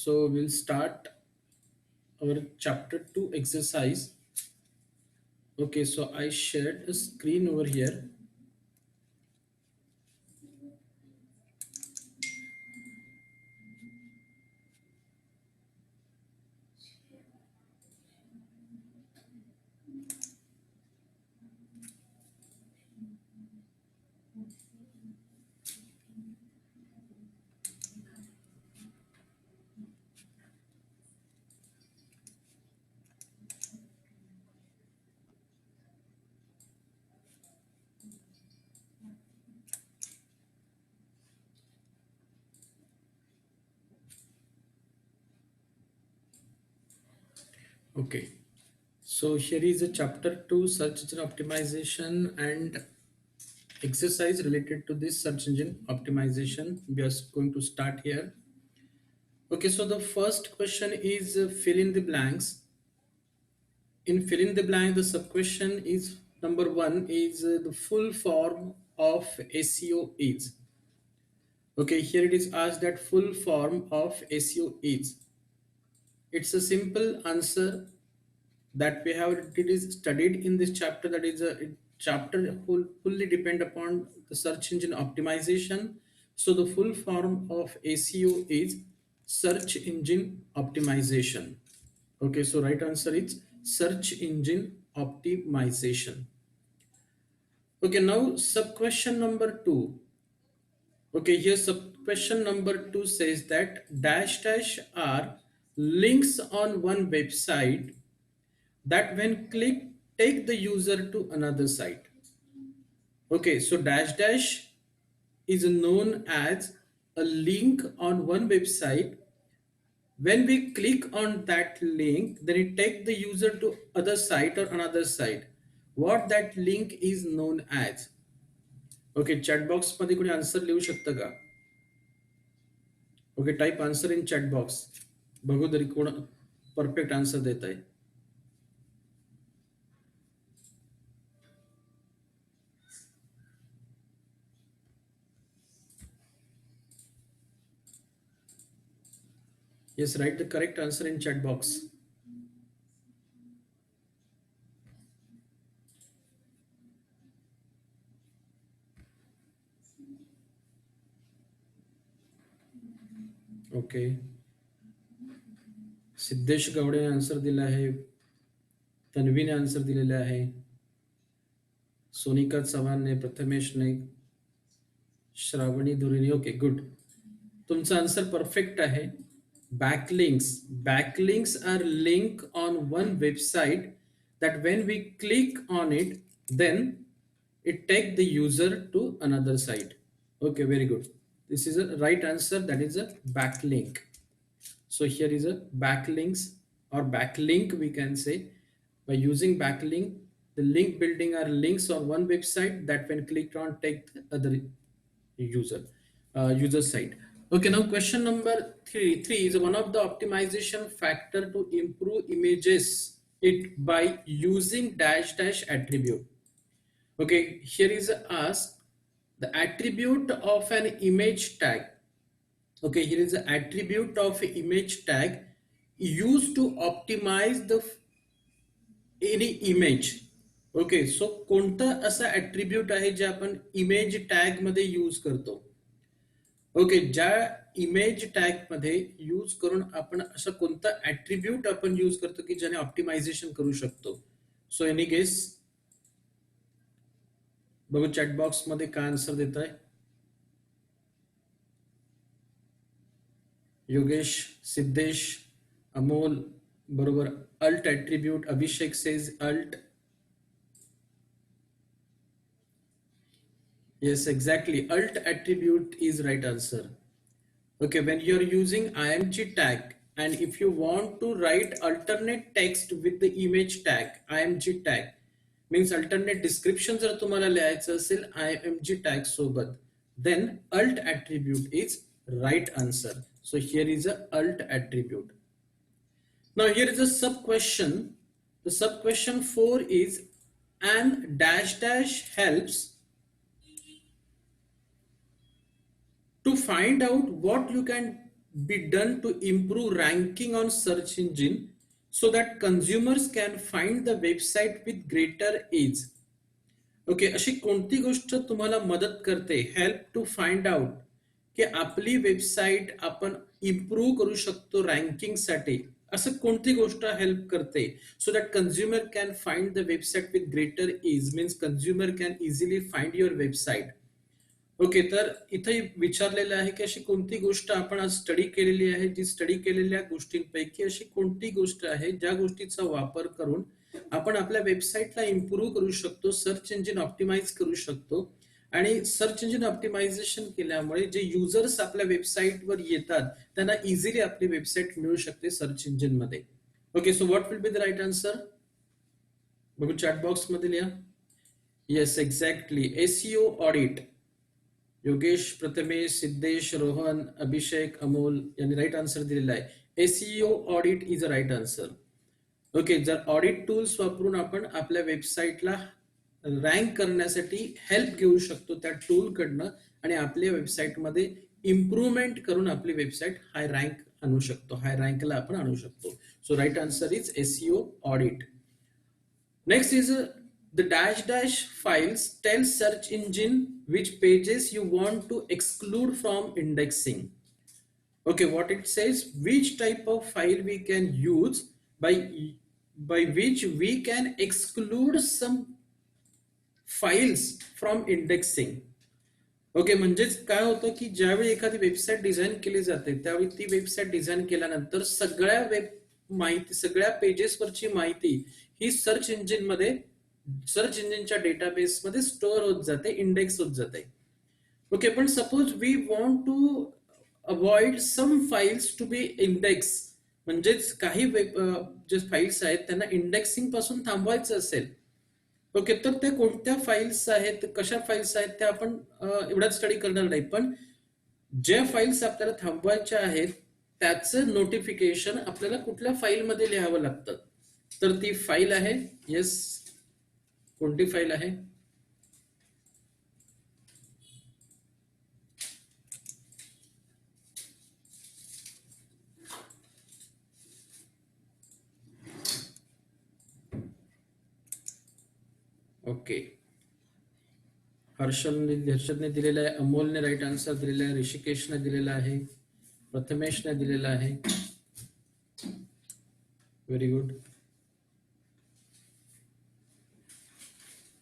So we'll start our chapter 2 exercise. Okay, so I shared a screen over here. Okay, so here is a chapter 2 search engine optimization and exercise related to this search engine optimization. We are going to start here. Okay, so the first question is fill in the blanks. In fill in the blank, the sub question is number one is the full form of SEO is. Okay, here it is asked that full form of SEO is. It's a simple answer that we have it is studied in this chapter. That is a chapter fully depend upon the search engine optimization. So the full form of SEO is search engine optimization. Okay, so right answer is search engine optimization. Okay, now sub question number two. Okay, here sub question number two says that dash dash are links on one website that when clicked take the user to another site. Okay, so dash dash is known as a link on one website. When we click on that link, then it takes the user to other site or another site. What that link is known as. Okay, chat box मध्ये कोणी answer लिहू शकतं का? Okay, type answer in chat box. बघू तरी कोण perfect answer देत आहे. Yes, write the correct answer in chat box. Okay, Siddhesh Gawade answer दिला आहे. तन्वीने आन्सर दिलेला आहे. सोनिका चव्हाणने, प्रथमेशने, श्रावणी धुरीने. Okay, good. तुमचा आन्सर परफेक्ट आहे. Backlinks are link on one website that when we click on it, then it take the user to another site. Okay, very good. This is a right answer. That is a backlink. So here is a backlinks or backlink, we can say. By using backlink, the link building are links on one website that when clicked on take the other user site. Okay, now question number three is one of the optimization factor to improve images it by using dash dash attribute. Okay, here is asked the attribute of an image tag. Okay, here is the attribute of image tag used to optimize the any image. Okay, so कोणता असा attribute आहे जे आपण image tag मध्ये use करतो. Okay, ज्या image tag मध्ये use करून आपण असा कोणता ऍट्रिब्यूट आपण यूज करतो की ज्याने ऑप्टिमायझेशन करू शकतो. सो एनी गेस, बघू चॅट बॉक्स मध्ये काय आन्सर देत आहे. योगेश, सिद्धेश, अमोल बरोबर. Alt attribute. Abhishek says alt. Yes, exactly. Alt attribute is right answer. Okay, when you're using img tag and if you want to write alternate text with the image tag, img tag means alternate description जर तुम्हाला लिहायचं असेल img tag सोबत, then alt attribute is right answer. So here is a alt attribute. Now here is a sub question. The sub question 4 is and dash dash helps to find out what you can be done to improve ranking on search engine so that consumers can find the website with greater ease. Okay, अशी कोणती गोष्ट तुम्हाला मदत करते, help to find out, की आपली website आपण improve करू शकतो रँकिंगसाठी? असं कोणती गोष्ट हेल्प करते so that consumer can find the website with greater is, means consumer can easily find your website. Okay, तर इथे विचारलेलं आहे की अशी कोणती गोष्ट आपण आज स्टडी केलेली आहे, जी स्टडी केलेल्या गोष्टींपैकी अशी कोणती गोष्ट आहे ज्या गोष्टीचा वापर करून आपण आपल्या वेबसाईटला इम्प्रूव्ह करू शकतो, सर्च इंजिन ऑप्टिमाइज करू शकतो. आणि सर्च इंजिन ऑप्टिमायझेशन केल्यामुळे जे युजर्स आपल्या वेबसाईटवर येतात त्यांना इझिली आपली वेबसाईट मिळू शकते सर्च इंजिन मध्ये. Okay, so what will be the right answer? बघू चॅट बॉक्स मध्ये लिहा. Yes, exactly, SEO audit. Yogesh, Prathamesh, Siddhesh, Rohan, Abhishek, Amol यांनी राईट आन्सर दिलेला आहे. SEO audit is a right answer. Okay, जर ऑडिट टूल्स वापरून आपण आपल्या वेबसाईटला रँक करण्यासाठी हेल्प घेऊ शकतो त्या टूल कडनं आणि आपल्या वेबसाईटमध्ये इम्प्रूव्हमेंट करून आपली वेबसाईट हाय रँक आणू शकतो, हाय रँकला आपण आणू शकतो. So right answer is SEO audit. Next is the dash dash files tell search engine which pages you want to exclude from indexing. Okay, what it says, which type of file we can use by which we can exclude some files from indexing. Okay, म्हणजेच काय होतं की ज्यावेळी एखादी website design केली जाते त्यावेळी ती वेबसाईट डिझाईन केल्यानंतर सगळ्या माहिती, सगळ्या पेजेसवरची माहिती ही सर्च इंजिनमध्ये, सर्च इंजिनच्या डेटाबेसमध्ये स्टोअर होत जाते, इंडेक्स होत जाते. ओके, पण suppose we want to avoid some files to be index, म्हणजेच काही जे फाइल्स आहेत त्यांना इंडेक्सिंग पासून थांबवायचं असेल. ओके, तर ते कोणत्या फाइल्स आहेत, कशा फाइल्स आहेत त्या आपण एवढ्याच स्टडी करणार नाही, पण ज्या फाइल्स आपल्याला थांबवायच्या आहेत त्याचं नोटिफिकेशन आपल्याला कुठल्या फाईलमध्ये लिहावं लागतं. तर ती फाईल आहे, येस, कोणती फाईल आहे? ओके, हर्षदने दिलेला आहे, अमोलने राईट आन्सर दिलेला आहे, ऋषिकेशने दिलेला आहे, प्रथमेशने दिलेला आहे. Very good.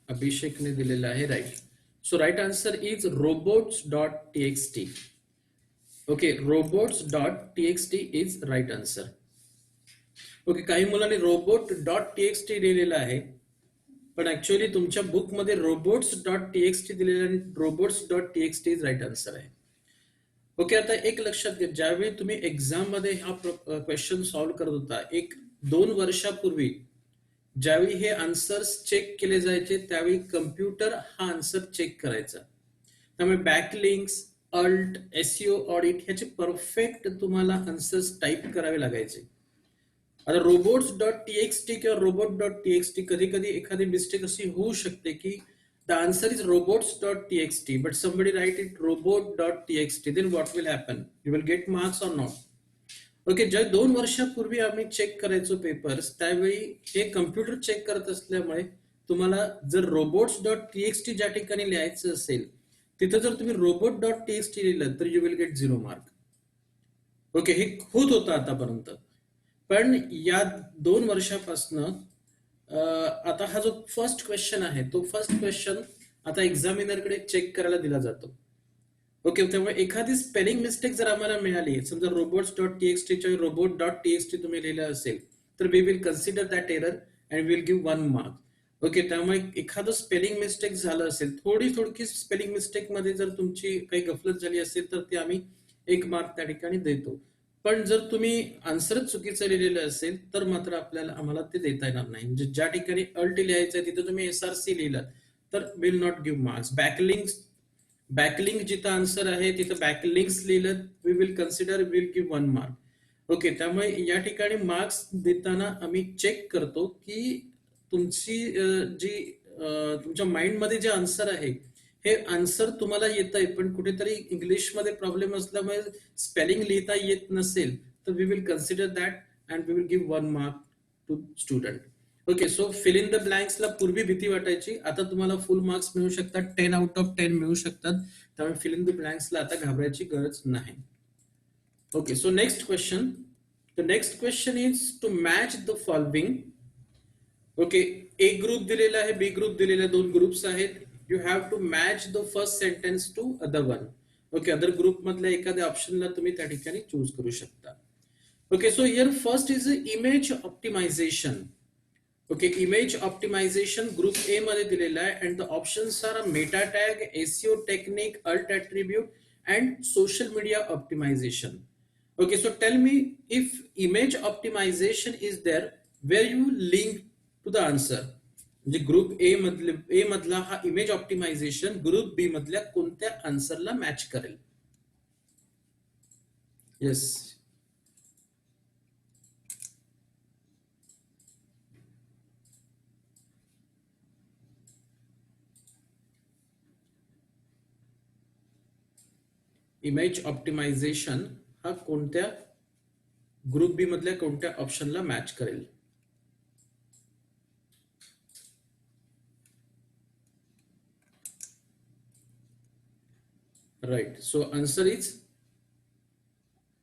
अभिषेकने दिलेला आहे, right. So right answer is robots.txt. Okay, robots.txt is right answer. Okay, काही मुलांनी robot.txt लिहिलेलं आहे, पण ऍक्च्युअली तुमच्या बुक मध्ये robots.txt दिलेलं आहे, robots.txt इज राईट आन्सर आहे. ओके, आता एक लक्षात घ्या, ज्यावेळी तुम्ही एक्झाम मध्ये हा क्वेश्चन सॉल्व्ह करत होता 1-2 वर्षापूर्वी, ज्यावेळी हे आन्सर्स चेक केले जायचे त्यावेळी कम्प्युटर हा आन्सर चेक करायचा. त्यामुळे बॅकलिंक्स, अल्ट, एसईओ ऑडिट ह्याचे परफेक्ट तुम्हाला आन्सर्स टाईप करावे लागायचे. आता robots.txt किंवा robot.txt कधी कधी एखादी मिस्टेक अशी होऊ शकते की the answer is robots.txt but somebody write it robot.txt, then what will happen? You will get marks or not? Okay, ज्या 2 वर्षापूर्वी आम्ही चेक करायचो पेपर्स त्यावेळी हे कम्प्युटर चेक करत असल्यामुळे तुम्हाला जर robots.txt ज्या ठिकाणी लिहायचं असेल तिथं जर तुम्ही robot.txt लिहिलं तर you will get 0 mark. Okay, हे होत होतं आतापर्यंत, पण या 2 वर्षापासून आता हा जो फर्स्ट क्वेश्चन आहे तो फर्स्ट क्वेश्चन आता एक्झामिनरकडे चेक करायला दिला जातो. ओके, त्यामुळे एखादी स्पेलिंग मिस्टेक जर आम्हाला मिळाली, समजा robots.txt च्या robot.txt तुम्ही लिहिलं असेल तर we will consider that error and will give 1 mark. Okay, त्यामुळे एखादं स्पेलिंग मिस्टेक झालं असेल, थोडी स्पेलिंग मिस्टेक मध्ये जर तुमची काही गफलत झाली असेल तर ती आम्ही 1 मार्क त्या ठिकाणी देतो. पण जर तुम्ही आन्सरच चुकीचं लिहिलेलं असेल तर मात्र आम्हाला ते देता येणार नाही. म्हणजे ज्या ठिकाणी अल्ट लिहायचं आहे तिथे तुम्ही SRC लिहिलं तर will not give marks. Backlink जिथं आन्सर आहे तिथं बॅकलिंक्स लिहिलं we will consider, will give 1 mark. Okay, त्यामुळे या ठिकाणी मार्क्स देताना आम्ही चेक करतो की तुमची जी तुमच्या माइंड मध्ये जे आन्सर आहे हे आन्सर तुम्हाला येत आहे पण कुठेतरी इंग्लिशमध्ये प्रॉब्लेम असल्यामुळे स्पेलिंग लिहिता येत नसेल तर we will consider that and we will give 1 mark to student. Okay, so fill in the ब्लँक्सला पूर्वी भीती वाटायची, आता तुम्हाला फुल मार्क्स मिळू शकतात, 10 out of 10 मिळू शकतात. त्यामुळे फिल इन द ब्लँक्सला आता घाबरायची गरज नाही. Okay, so next question. The next question is to match the following. Okay, A group दिलेला आहे, बी ग्रुप दिलेला आहे, 2 ग्रुप्स आहेत. You have to match the first sentence to other one. Okay, other group मधल्या एखाद्या ऑप्शनला तुम्ही त्या ठिकाणी चूज करू शकता. Okay, so here first is image optimization. Okay, image optimization group A मध्ये दिलेला आहे and the options are Meta tag, SEO technique, alt attribute and social media optimization. Okay, so tell me, if image optimization is there, where you link to the answer. म्हणजे group A मधला हा image optimization group B मधल्या कोणत्या आन्सरला match करेल? Yes, image optimisation हा कोणत्या group B मधल्या कोणत्या ऑप्शनला मॅच करेल? Right, so answer is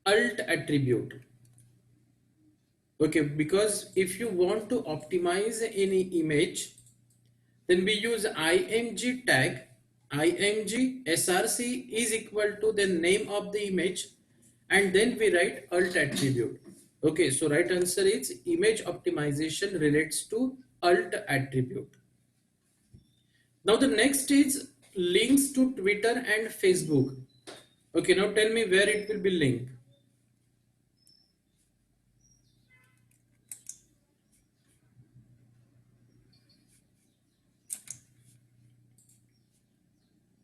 alt attribute. Okay, because if you want to optimize any image, then we use img tag. Img src is equal to the name of the image and then we write alt attribute. Okay, so right answer is image optimization relates to alt attribute. Now the next is links to Twitter and Facebook. Okay, now tell me where it will be linked.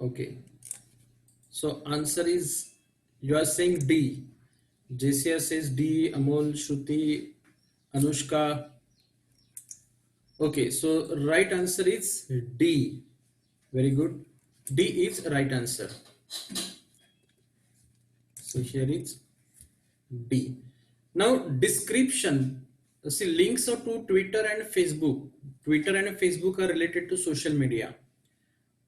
Okay, so answer is, you are saying D. JCR says D, Amol, Shruti, Anushka. Okay, so right answer is D. Very good. D is right answer. So here is D. Now description. See, links are to Twitter and Facebook. Twitter and Facebook are related to social media.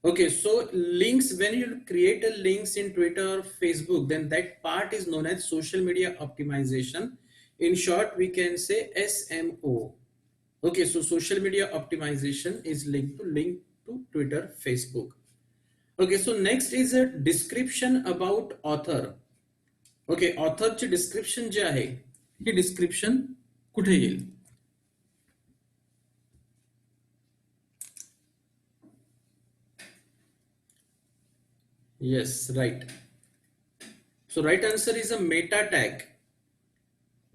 Okay, so links, when you create a links in Twitter or Facebook, then that part is known as social media optimization. In short, we can say SMO. Okay, so social media optimization is linked to Twitter, Facebook. Okay, so next is a description about author. Okay, author ची description जे आहे, ही description कुठे येईल? Yes, right. So right answer is a meta tag.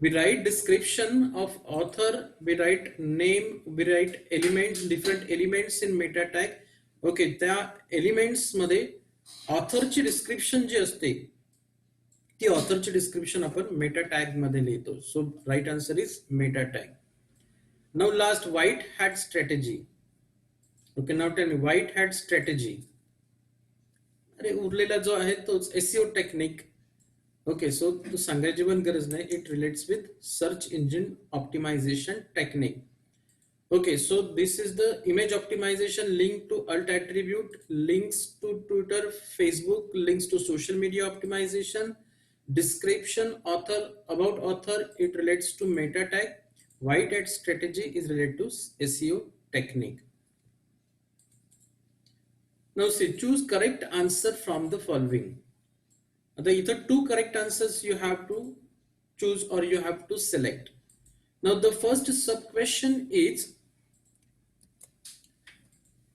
We write description of author, we write name, we write elements, different elements in meta tag. Okay, त्या elements मध्ये ऑथरची description जी असते ती ऑथरची डिस्क्रिप्शन आपण मेटा टॅग मध्ये लिहितो. So right answer is meta tag. Now last, white hat strategy. Okay, now tell me white hat strategy. अरे उरलेला जो आहे तोच एसईओ टेक्निक. ओके, सो तो सांगायची पण गरज नाही, it relates with search engine optimization technique. Okay, so this is the image optimization link to alt attribute, links to Twitter, Facebook, links to social media optimization, description, author, about author, it relates to meta tag, white hat strategy is related to SEO technique. Now see, choose correct answer from the following. Either 2 correct answers you have to choose or you have to select. Now the first sub question is,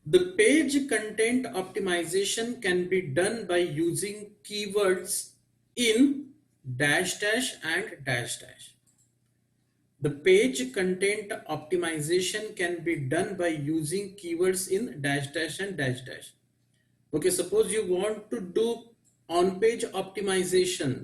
the page content optimization can be done by using keywords in dash dash and dash dash. The page content optimization can be done by using keywords in dash dash and dash dash. Okay, suppose you want to do on page optimization.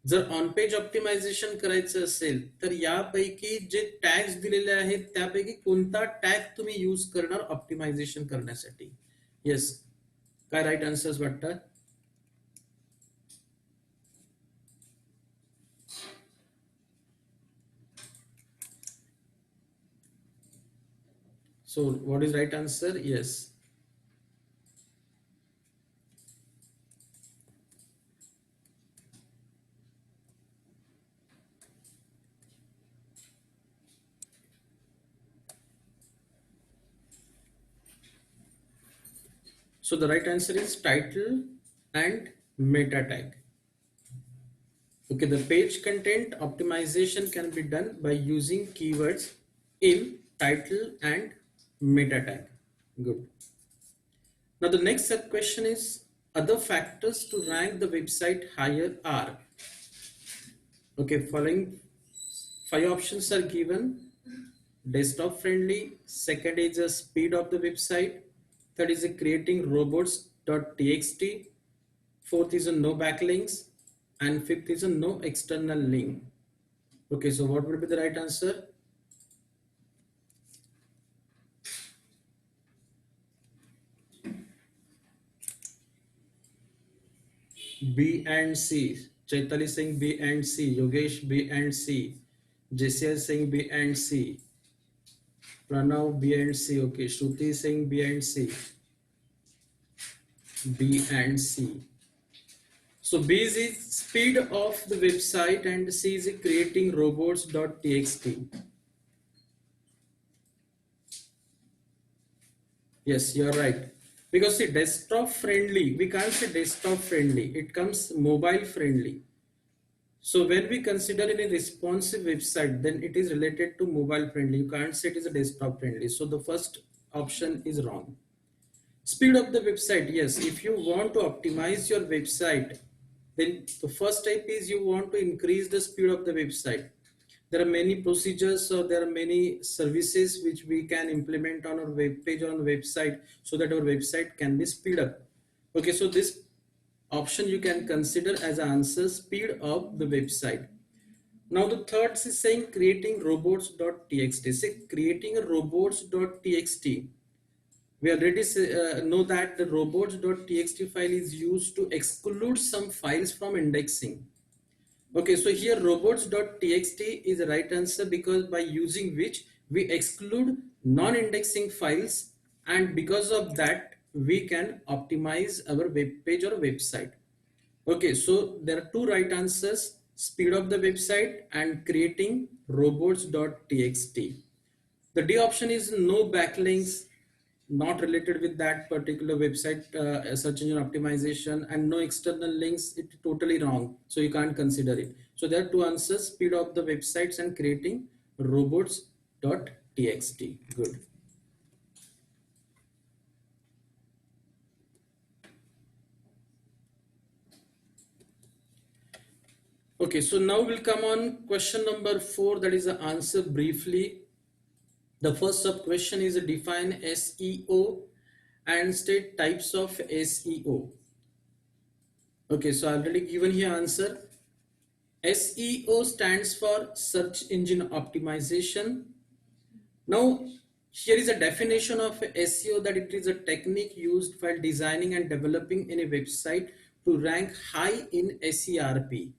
जर on page optimisation करायचं असेल तर यापैकी जे tags दिलेले आहेत त्यापैकी कोणता tag तुम्ही यूज करणार ऑप्टिमायझेशन करण्यासाठी? येस, काय right answers वाटतं? So what is right answer? Yes. So the right answer is title and meta tag. Okay, the page content optimization can be done by using keywords in title and meta tag. Good. Now the next sub question is other factors to rank the website higher are. Okay, following 5 options are given. Desktop friendly, second is the speed of the website, third is a creating robots.txt, fourth is a no backlinks, and fifth is a no external link. Okay, so what would be the right answer? B and C. Chaitali saying B and C. Yogesh B and C. JCL saying B and C. Pranav B and C. Okay, Shruti saying B and C. B and C. So B is the speed of the website and C is creating robots.txt. Yes, you're right. Because see, desktop friendly, we can't say desktop friendly, it comes mobile friendly. So when we consider in a responsive website, then it is related to mobile friendly. You can't say it is a desktop friendly. So the first option is wrong. Speed of the website, yes. If you want to optimize your website, then the first step is you want to increase the speed of the website. There are many procedures, or there are many services which we can implement on our web page or on the website so that our website can be speed up. Okay, so this option you can consider as an answer, speed of the website. Now the third is saying creating robots.txt. Say creating a robots.txt. We already know that the robots.txt file is used to exclude some files from indexing. Okay, so here robots.txt is the right answer because by using which we exclude non-indexing files, and because of that we can optimize our web page or website. Okay, so there are two right answers, speed of the website and creating robots.txt. The D option is no backlinks, not related with that particular website search engine optimization, and no external links, it totally wrong. So you can't consider it. So there are two answers, speed of the websites and creating robots.txt. Good. Okay, so now we'll come on question number 4, that is the answer briefly. The first sub question is define SEO and state types of SEO. Okay, so I already given here answer. SEO stands for search engine optimization. Now here is a definition of SEO, that it is a technique used while designing and developing any website to rank high in SERP.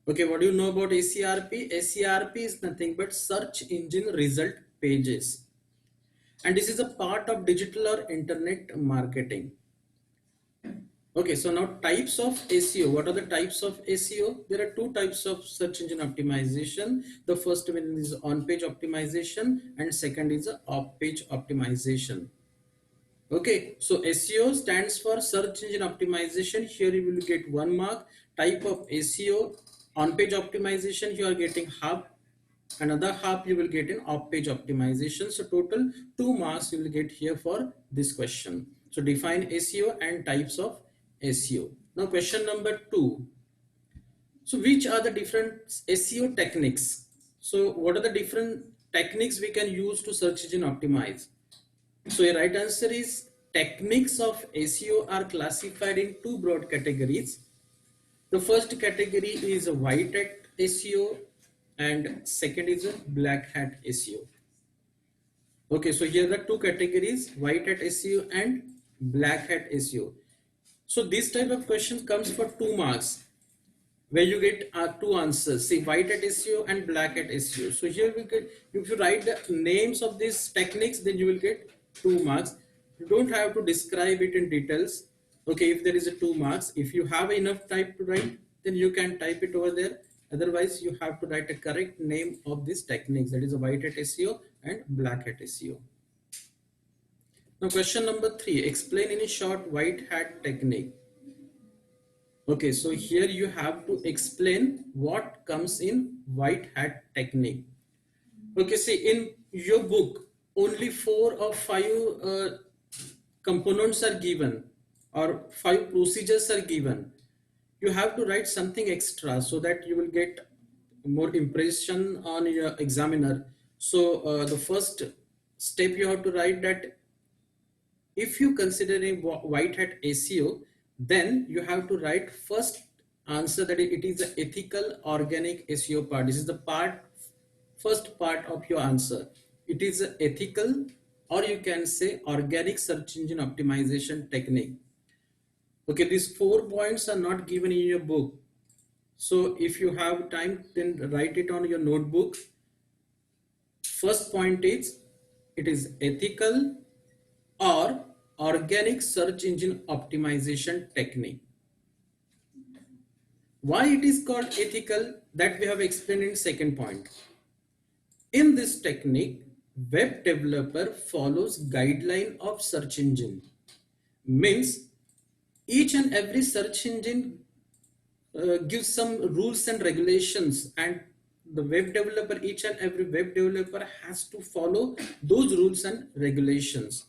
Okay, what do you know about SERP? SERP is nothing but search engine result pages. And this is a part of digital or internet marketing. Okay, so now types of SEO. What are the types of SEO? There are two types of search engine optimization. The first one is on-page optimization and second is off-page optimization. Okay, so SEO stands for search engine optimization. Here you will get 1 mark. Type of SEO, on-page optimization, you are getting half. Another half you will get in off-page optimization. So total 2 marks you will get here for this question. So define SEO and types of SEO. Now question number 2. So which are the different SEO techniques? So what are the different techniques we can use to search engine optimize? So a right answer is techniques of SEO are classified in two broad categories. The first category is white hat SEO and second is a black hat SEO. Okay, so here are the two categories, white hat SEO and black hat SEO. So this type of question comes for 2 marks, where you get two answers. See, white hat SEO and black hat SEO. So here we get, if you write the names of these techniques, then you will get 2 marks. You don't have to describe it in details. Okay, if there is a 2 marks, if you have enough type to write, then you can type it over there. Otherwise, you have to write a correct name of these techniques, that is a white hat SEO and black hat SEO. Now question number 3, explain in a short white hat technique. Okay, so here you have to explain what comes in white hat technique. Okay, see, in your book, only 4 or 5 components are given, or 5 procedures are given. You have to write something extra so that you will get more impression on your examiner. So the first step you have to write that if you consider a white hat SEO, then you have to write first answer that it is the ethical organic SEO part. This is the first part of your answer. It is a ethical, or you can say organic search engine optimization technique. Okay, these 4 points are not given in your book. So if you have time, then write it on your notebook. First point is, it is ethical or organic search engine optimization technique. Why it is called ethical, that we have explained in second point. In this technique, web developer follows guideline of search engine. Means each and every search engine gives some rules and regulations, and the web developer, each and every web developer has to follow those rules and regulations.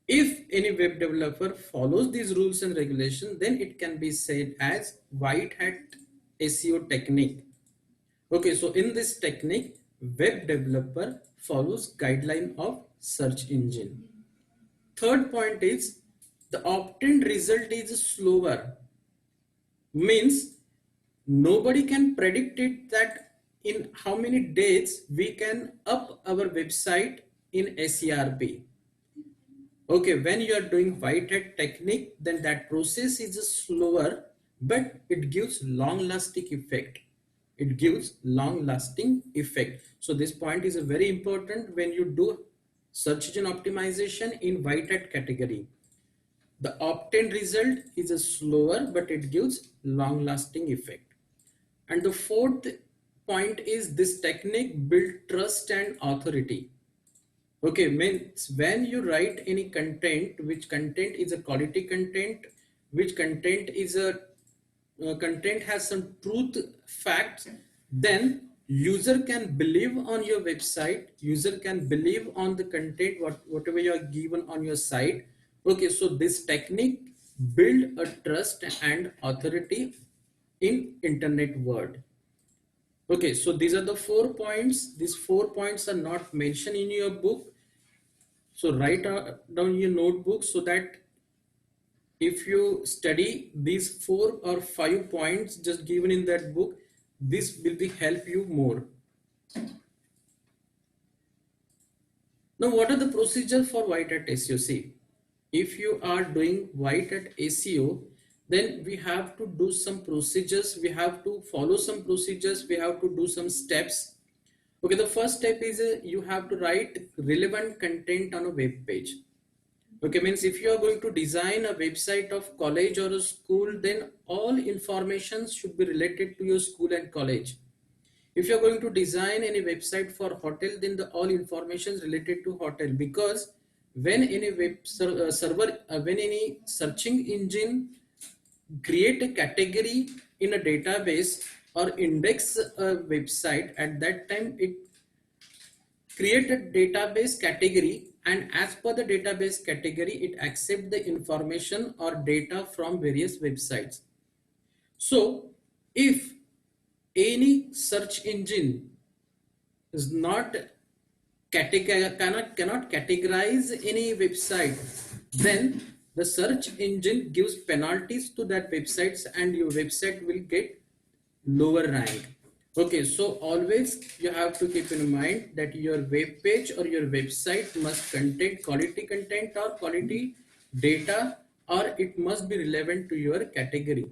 If any web developer follows these rules and regulations, then it can be said as white hat SEO technique. Okay, so in this technique, web developer follows guideline of search engine. Third point is, the obtained result is slower. Means nobody can predict it that in how many days we can up our website in SERP. Okay, when you are doing white hat technique, then that process is slower, but it gives long lasting effect. It gives long lasting effect. So this point is very important when you do search engine optimization in white hat category. The obtained result is slower, but it gives long lasting effect. And the fourth point is, this technique build trust and authority. Okay, means when you write any content, which content is a quality content, which content is a content has some truth facts, then user can believe on your website, user can believe on the content, whatever you are given on your site. Okay, so this technique build a trust and authority in internet world. Okay, so these are the 4 points. These 4 points are not mentioned in your book. So write down your notebook, so that if you study these 4 or 5 points just given in that book, this will be help you more. Now, what are the procedures for white hat SEO? See, if you are doing white hat SEO, then we have to do some procedures, we have to follow some procedures, we have to do some steps. Okay, the first step is you have to write relevant content on a web page. Okay, means if you are going to design a website of college or a school, then all information should be related to your school and college. If you are going to design any website for hotel, then all information is related to hotel, because when any when any searching engine create a category in a database or index a website, at that time it create a database category, and as per the database category it accept the information or data from various websites. So if any search engine is not cannot categorize any website, then the search engine gives penalties to that websites, and your website will get lower rank. Okay, so always you have to keep in mind that your web page or your website must contain quality content or quality data or it must be relevant to your category.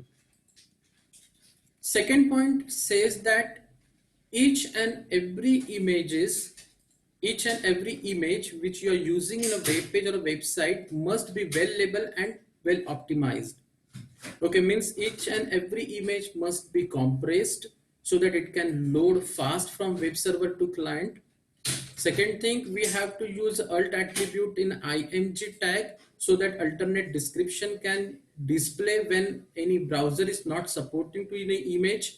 Second point says that each and every images each and every image which you are using in a web page or a website must be well labeled and well optimized. Okay, means each and every image must be compressed so that it can load fast from web server to client. Second thing, we have to use alt attribute in img tag so that alternate description can display when any browser is not supporting to any image.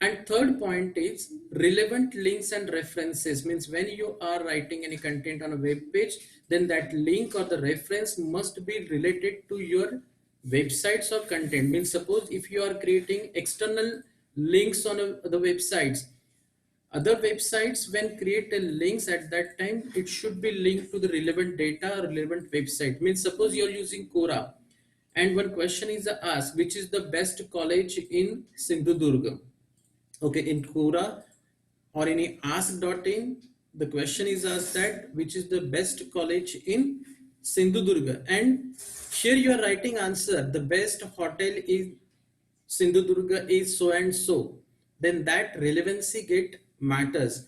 And third point is relevant links and references, means when you are writing any content on a web page, then that link or the reference must be related to your websites or content. Means suppose if you are creating external links on the websites, other websites when create a links at that time, it should be linked to the relevant data or relevant website. Means suppose you are using Quora and one question is asked, which is the best college in Sindhudurga? Okay, in Quora or any ask.in, the question is asked that which is the best college in Sindhudurga, and here you are writing answer, the best hotel in Sindhudurga is so and so, then that relevancy get matters.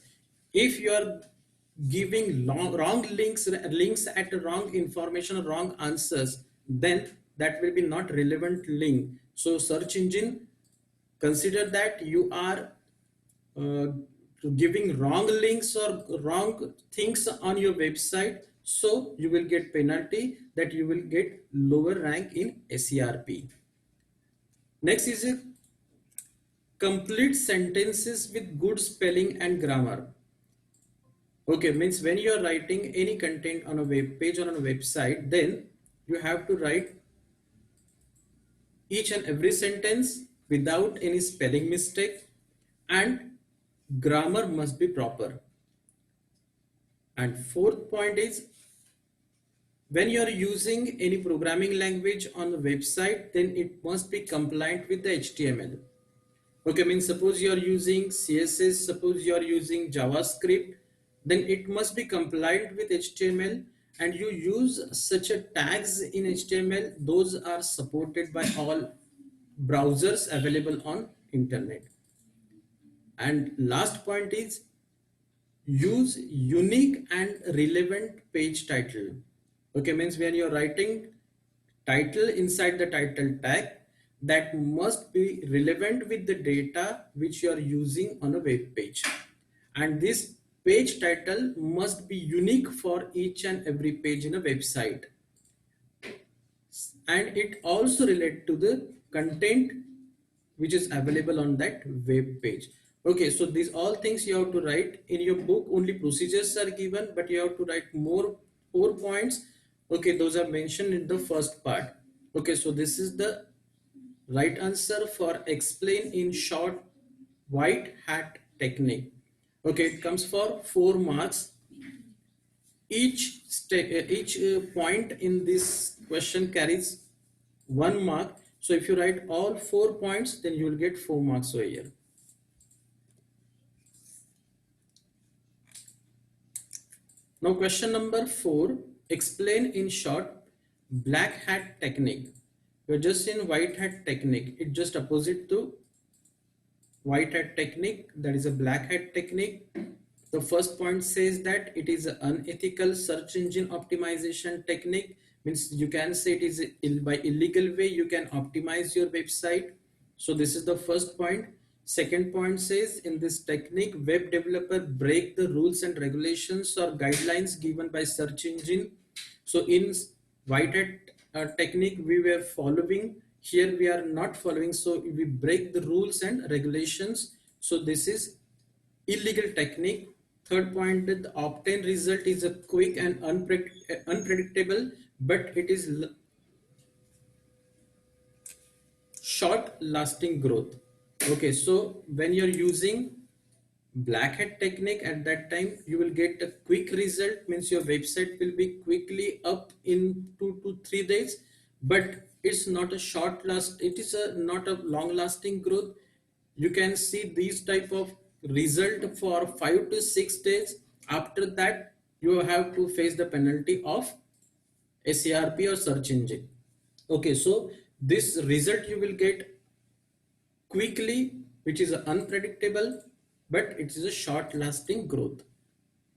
If you are giving wrong links at wrong information, wrong answers, then that will be not relevant link. So search engine consider that you are uh, giving wrong links or wrong things on your website, so you will get penalty, that you will get lower rank in SERP. Next is a complete sentences with good spelling and grammar. Okay, means when you are writing any content on a web page or on a website, then you have to write each and every sentence without any spelling mistake, and grammar must be proper. And fourth point is when you are using any programming language on the website, then it must be compliant with the HTML. Okay, means suppose you are using CSS, suppose you are using JavaScript, then it must be compliant with HTML, and you use such a tags in HTML, those are supported by all browsers available on internet. And last point is use unique and relevant page title. Okay, means when you're writing title inside the title tag, that must be relevant with the data which you are using on a web page, and this page title must be unique for each and every page in a website, and it also relate to the content which is available on that web page. Okay, so these all things you have to write in your book. Only procedures are given, but you have to write more 4 points. Okay, those are mentioned in the first part. Okay, so this is the right answer for explain in short white hat technique. Okay, it comes for 4 marks. Each point in this question carries 1 mark. So if you write all 4 points, then you will get 4 marks over here. Now question number 4, explain in short black hat technique. You're just in white hat technique. It's just opposite to white hat technique, that is a black hat technique. The first point says that it is an unethical search engine optimization technique, means you can say it is by illegal way you can optimize your website. So this is the first point. Second point says in this technique web developer break the rules and regulations or guidelines given by search engine. So in white hat technique we were following, here we are not following, so we break the rules and regulations, so this is illegal technique. Third point, the obtained result is a quick and unpredictable, but it is short lasting growth. Okay, so when you're using black hat technique, at that time you will get a quick result, means your website will be quickly up in 2 to 3 days, but it's not a short last, it is a not a long lasting growth. You can see these type of result for 5 to 6 days. After that you have to face the penalty of SERP or search engine. Okay, so this result you will get quickly, which is unpredictable, but it is a short lasting growth.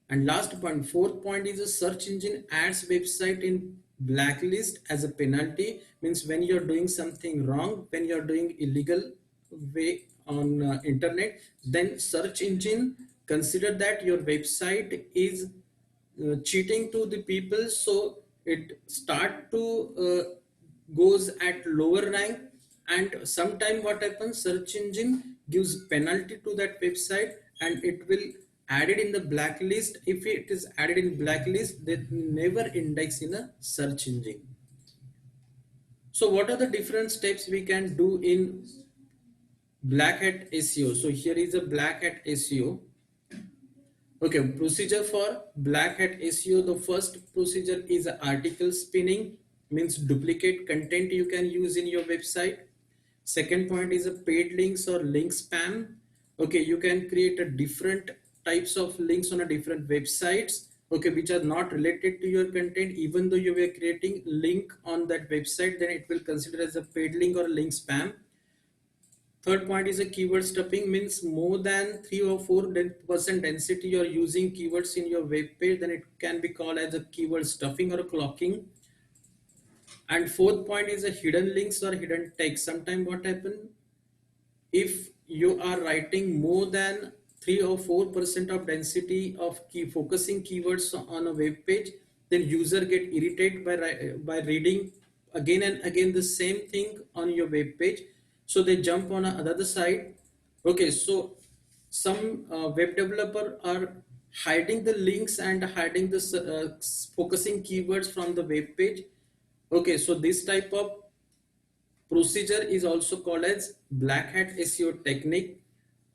And last point, fourth point is a search engine adds website in blacklist as a penalty. Means when you're doing something wrong, when you're doing illegal way on internet, then search engine consider that your website is cheating to the people, so it start to goes at lower rank. And sometime what happens, search engine gives penalty to that website and it will add it in the blacklist. If it is added in blacklist, they never index in a search engine. So what are the different steps we can do in black hat SEO? So here is a black hat SEO. Okay, procedure for black hat SEO. The first procedure is article spinning, means duplicate content you can use in your website. Second point is a paid links or link spam. Okay, you can create a different types of links on a different websites, okay, which are not related to your content. Even though you were creating link on that website, then it will consider as a paid link or link spam. Third point is a keyword stuffing, means more than 3 or 4% density you are using keywords in your web page, then it can be called as a keyword stuffing or a clocking. And fourth point is a hidden links or hidden text. Sometimes what happen, if you are writing more than 3 or 4% of density of key focusing keywords on a web page, then user get irritated by reading again and again the same thing on your web page, so they jump on another side. Okay, so some web developer are hiding the links and hiding the focusing keywords from the web page. Okay, so this type of procedure is also called as black hat SEO technique.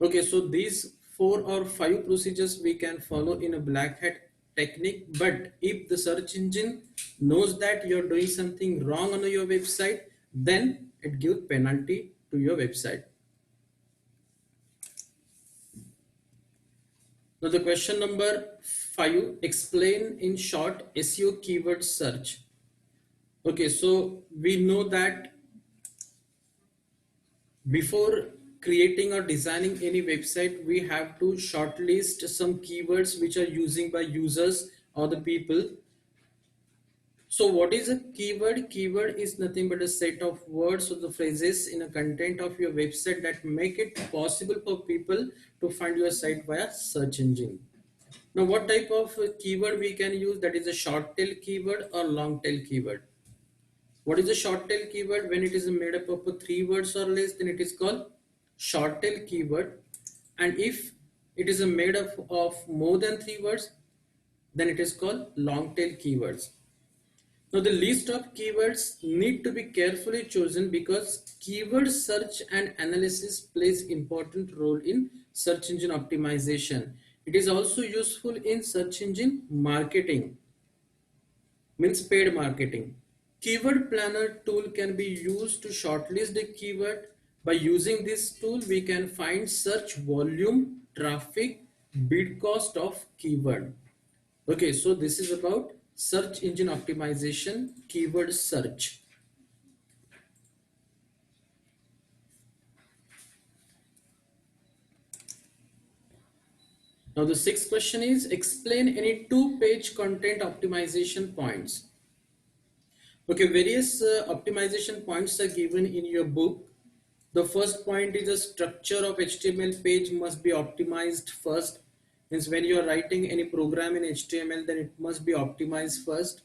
Okay, so these 4 or 5 procedures we can follow in a black hat technique, but if the search engine knows that you're doing something wrong on your website, then it gives penalty to your website. Now the question number 5, explain in short SEO keyword search. Okay, so we know that before creating or designing any website, we have to shortlist some keywords which are using by users or the people. So what is a keyword? Keyword is nothing but a set of words or the phrases in a content of your website that make it possible for people to find your site via search engine. Now what type of keyword we can use? That is a short tail keyword or long tail keyword. What is a short tail keyword? When it is made up of 3 words or less, then it is called short tail keyword. And if it is made up of more than 3 words, then it is called long tail keywords. Now the list of keywords need to be carefully chosen because keyword search and analysis plays important role in search engine optimization. It is also useful in search engine marketing, means paid marketing. Keyword planner tool can be used to shortlist the keyword. By using this tool, we can find search volume, traffic, bid cost of keyword. Okay, so this is about search engine optimization, keyword search. Now the sixth question is explain any 2-page content optimization points. Okay, various optimization points are given in your book. The first point is the structure of HTML page must be optimized first. Means when you are writing any program in HTML, then it must be optimized first.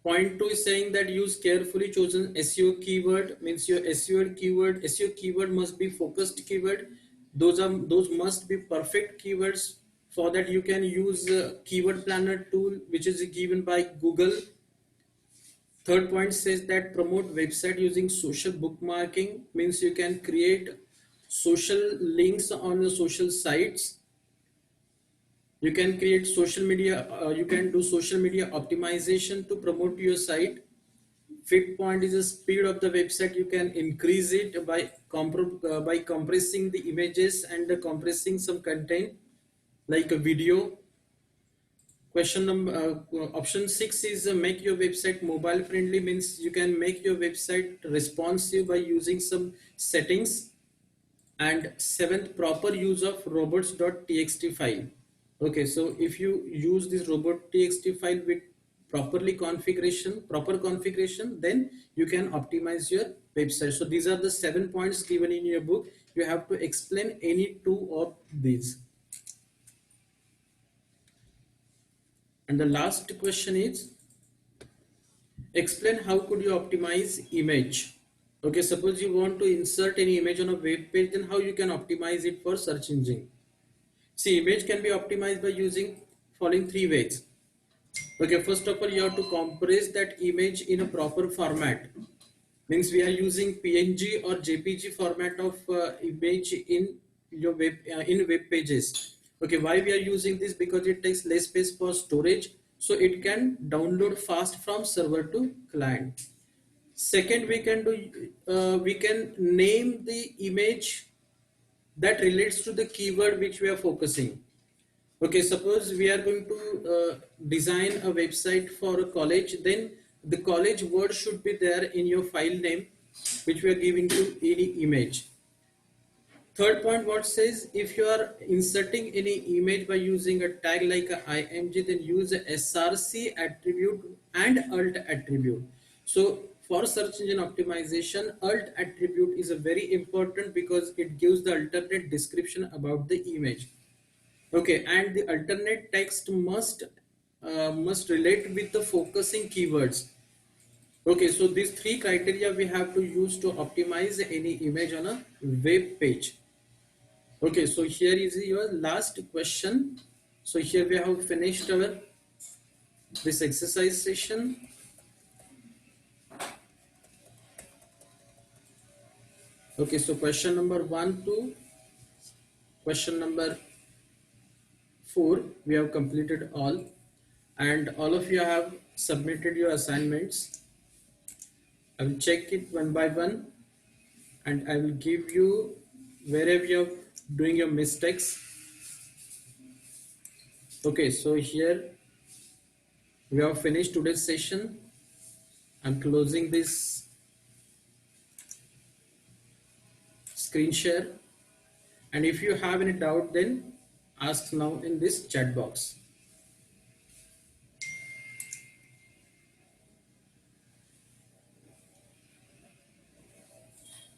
Point 2 is saying that use carefully chosen SEO keyword. Means your SEO keyword must be focused keyword. Those must be perfect keywords. For that you can use keyword planner tool which is given by Google. Third point says that promote website using social bookmarking, means you can create social links on the social sites. You can create social media, you can do social media optimization to promote your site. Fifth point is the speed of the website. You can increase it by compressing the images and compressing some content like a video. Question number option 6 is make your website mobile friendly, means you can make your website responsive by using some settings. And seventh, proper use of robots.txt file. Okay, so if you use this robot.txt file with proper configuration, then you can optimize your website. So these are the 7 points given in your book. You have to explain any two of these. And the last question is, explain how could you optimize image. Okay, suppose you want to insert any image on a web page, then how you can optimize it for search engine. See, image can be optimized by using following three ways. Okay, first of all, you have to compress that image in a proper format. Means we are using PNG or JPG format of image in your web pages. Okay, why we are using this? Because it takes less space for storage, so it can download fast from server to client. Second, we can name the image that relates to the keyword which we are focusing. Okay, suppose we are going to design a website for a college, then the college word should be there in your file name which we are giving to any image. Third point, what says, if you are inserting any image by using a tag like a img, then use a src attribute and alt attribute. So for search engine optimization, alt attribute is a very important because it gives the alternate description about the image. Okay, and the alternate text must relate with the focusing keywords. Okay, so these three criteria we have to use to optimize any image on a web page. Okay, so here is your last question. So here we have finished our this exercise session. Okay, so question number 1 to question number 4 we have completed all, and all of you have submitted your assignments. I will check it one by one and I will give you wherever you're doing your mistakes. Okay, so here we have finished today's session. I'm closing this screen share, and if you have any doubt, then ask now in this chat box.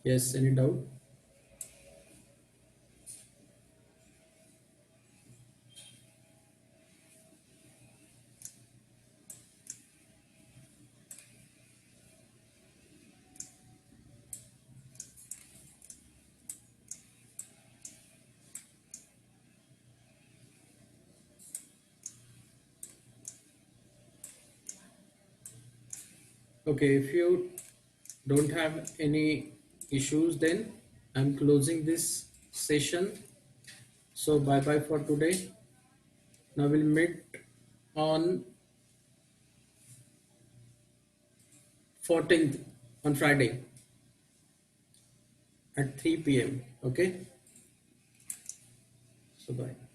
Yes, any doubt? Okay, if you don't have any issues, then I'm closing this session. So bye bye for today. Now we'll meet on 14th on Friday at 3 p.m. Okay, so bye.